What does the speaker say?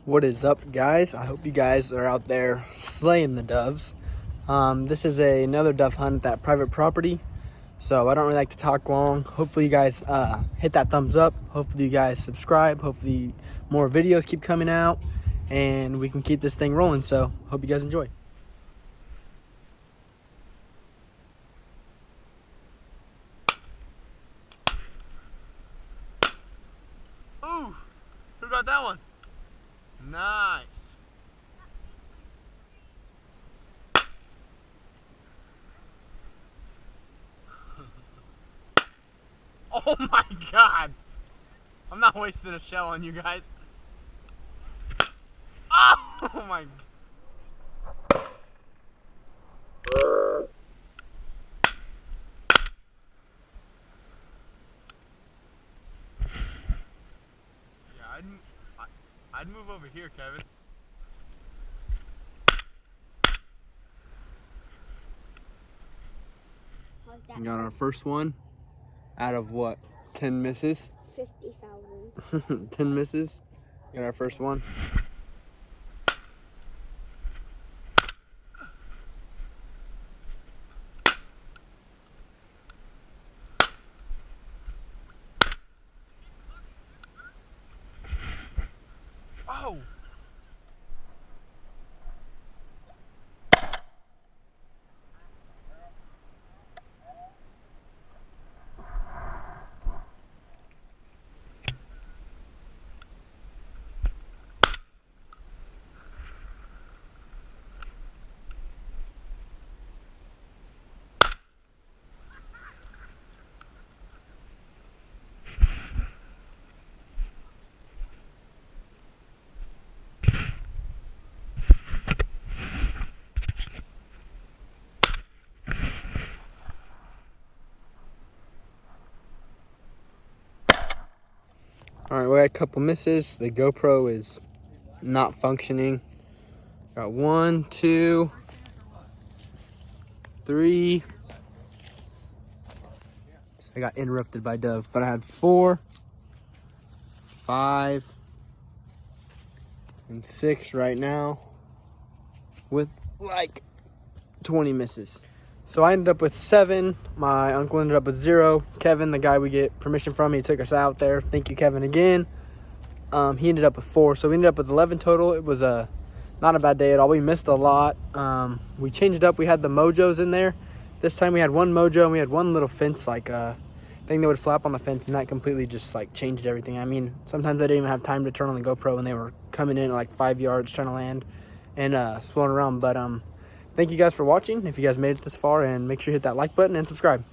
What is up, guys? I hope you guys are out there slaying the doves. This is another dove hunt at that private property, so I don't really like to talk long. Hopefully you guys hit that thumbs up. Hopefully you guys subscribe. Hopefully more videos keep coming out and we can keep this thing rolling. So hope you guys enjoy. Ooh, who got that one? Nice. Oh my god! I'm not wasting a shell on you guys. Oh my god. Yeah, I'd move over here, Kevin. We got our first one out of what? 10 misses? 50,000. 10 misses. Got our first one. Oh! All right, we had a couple misses. The GoPro is not functioning. Got 1, 2, 3. I got interrupted by Dove, but I had 4, 5, and 6 right now with like 20 misses. So I ended up with 7. My uncle ended up with 0. Kevin, the guy we get permission from, he took us out there. Thank you, Kevin, again. He ended up with 4. So we ended up with 11 total. It was not a bad day at all. We missed a lot. We changed it up. We had the mojos in there. This time we had 1 mojo and we had 1 little fence thing that would flap on the fence, and that completely just like changed everything. I mean, sometimes I didn't even have time to turn on the GoPro and they were coming in at like 5 yards trying to land and floating around. But thank you guys for watching. If you guys made it this far, and make sure you hit that like button and subscribe.